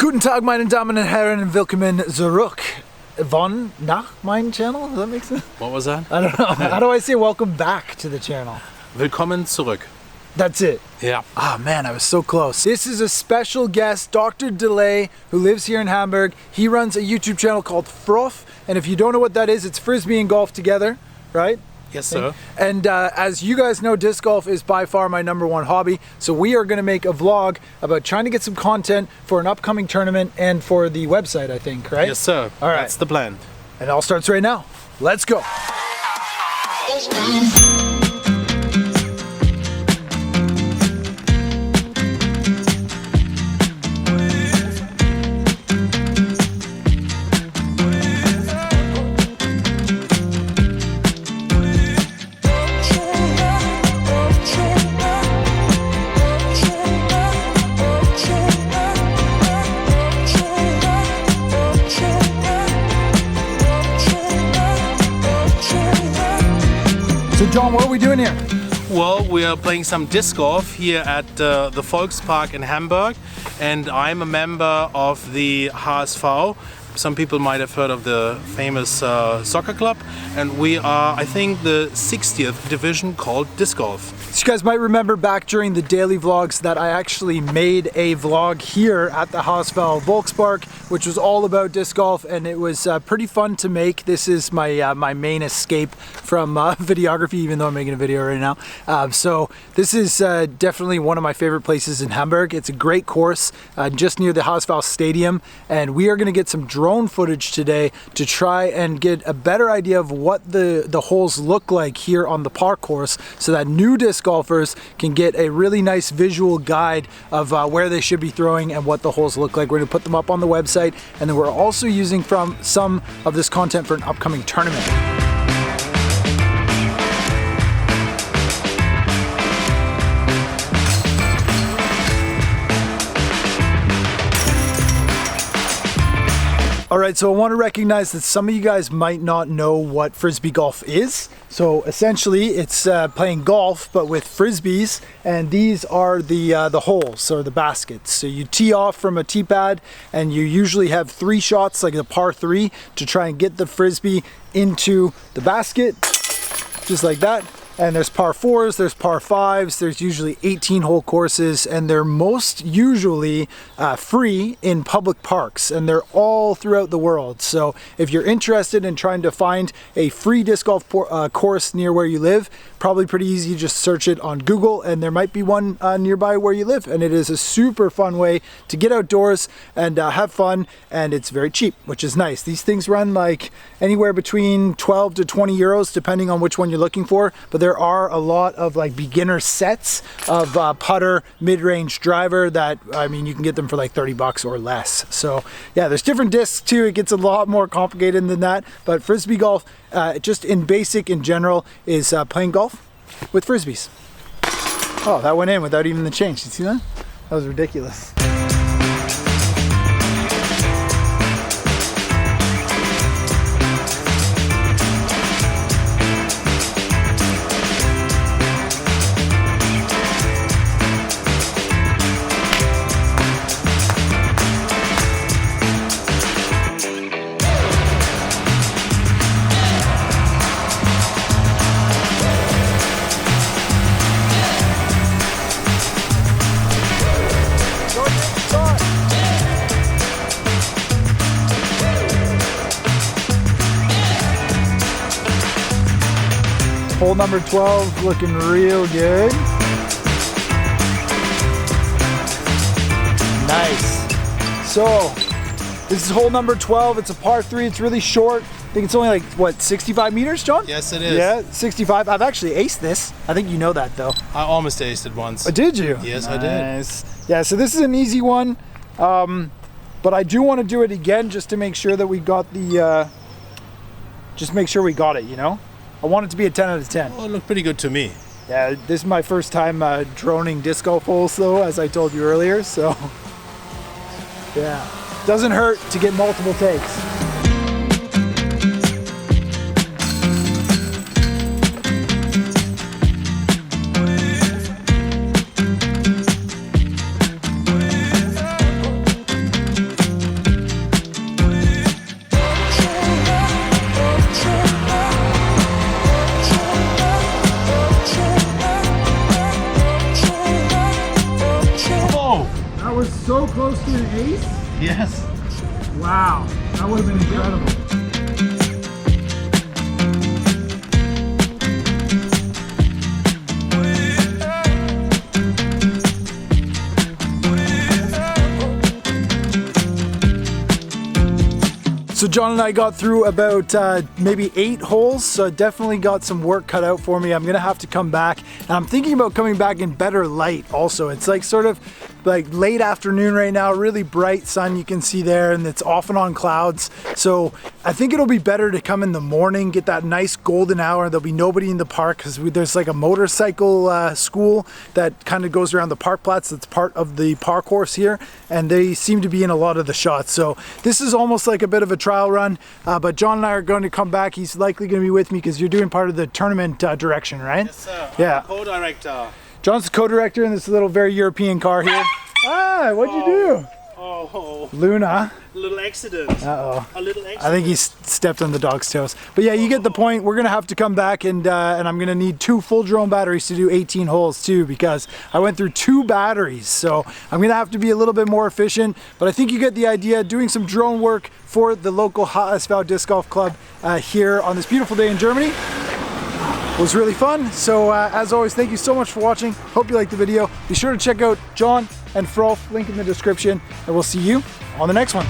Guten Tag, meine Damen und Herren, and willkommen zurück von nach mein channel. Does that make sense? What was that? I don't know. How do I say welcome back to the channel? Willkommen zurück. That's it. Yeah. Ah, man, I was so close. This is a special guest, Dr. Delay, who lives here in Hamburg. He runs a YouTube channel called Froth, and if you don't know what that is, it's frisbee and golf together, right? Yes, sir. And as you guys know, disc golf is by far my #1 hobby. So we are going to make a vlog about trying to get some content for an upcoming tournament and for the website, I think, right? Yes, sir. All right. That's the plan. And it all starts right now. Let's go. So John, what are we doing here? Well, we are playing some disc golf here at the Volkspark in Hamburg, and I'm a member of the HSV. Some people might have heard of the famous soccer club, and we are, I think, the 60th division called disc golf. So you guys might remember back during the daily vlogs that I actually made a vlog here at the HSV Volkspark, which was all about disc golf, and it was pretty fun to make. This is my my main escape from videography, even though I'm making a video right now. So this is definitely one of my favorite places in Hamburg. It's a great course just near the HSV Stadium, and we are going to get some drone footage today to try and get a better idea of what the holes look like here on the park course, so that new disc golfers can get a really nice visual guide of where they should be throwing and what the holes look like. We're going to put them up on the website, and then we're also using from some of this content for an upcoming tournament. All right, so I want to recognize that some of you guys might not know what frisbee golf is. So essentially it's playing golf, but with frisbees, and these are the holes, or the baskets. So you tee off from a tee pad, and you usually have 3 shots, like a par 3, to try and get the frisbee into the basket, just like that. And there's par 4s, there's par 5s, there's usually 18-hole courses, and they're most usually free in public parks, and they're all throughout the world. So if you're interested in trying to find a free disc golf course near where you live, probably pretty easy, just search it on Google, and there might be one nearby where you live. And it is a super fun way to get outdoors and have fun, and it's very cheap, which is nice. These things run like anywhere between 12 to 20 euros, depending on which one you're looking for, but there are a lot of like beginner sets of putter, mid-range driver that, I mean, you can get them for like 30 bucks or less. So yeah, there's different discs too. It gets a lot more complicated than that, but frisbee golf, just in basic in general, is playing golf with frisbees. Oh, that went in without even the change. You see that? That was ridiculous. Hole number 12 looking real good. Nice. So this is hole number 12. It's a par 3. It's really short. I think it's only like, what, 65 meters, John? Yes, it is. Yeah, 65. I've actually aced this. I think you know that, though. I almost aced it once. Oh, did you? Yes, nice. I did. Yeah, so this is an easy one. But I do want to do it again just to make sure that we got the, just make sure we got it, you know? I want it to be a 10 out of 10. Well, it looked pretty good to me. Yeah, this is my first time droning disc golf holes, though, as I told you earlier, so yeah, doesn't hurt to get multiple takes. ace? Yes. Wow, that would have been incredible. So John and I got through about maybe 8 holes, so definitely got some work cut out for me. I'm gonna have to come back, and I'm thinking about coming back in better light also. It's like sort of like late afternoon right now, really bright sun you can see there, and it's off and on clouds. So I think it'll be better to come in the morning, get that nice golden hour. There'll be nobody in the park because there's like a motorcycle school that kind of goes around the park plats. That's part of the park course here, and they seem to be in a lot of the shots. So this is almost like a bit of a trial run, but John and I are going to come back. He's likely going to be with me because you're doing part of the tournament direction, right? Yes, sir. Yeah. I'm the co-director. John's the co-director in this little very European car here. Ah, what'd you do? Oh, Luna. a little accident. Uh-oh. A little accident. I think he stepped on the dog's toes. But yeah, you get the point. We're gonna have to come back, and I'm gonna need 2 full drone batteries to do 18 holes too, because I went through 2 batteries. So I'm gonna have to be a little bit more efficient, but I think you get the idea. Doing some drone work for the local HSV Disc Golf Club here on this beautiful day in Germany was really fun. So as always, thank you so much for watching. Hope you liked the video. Be sure to check out John and Frolf, link in the description, and we'll see you on the next one.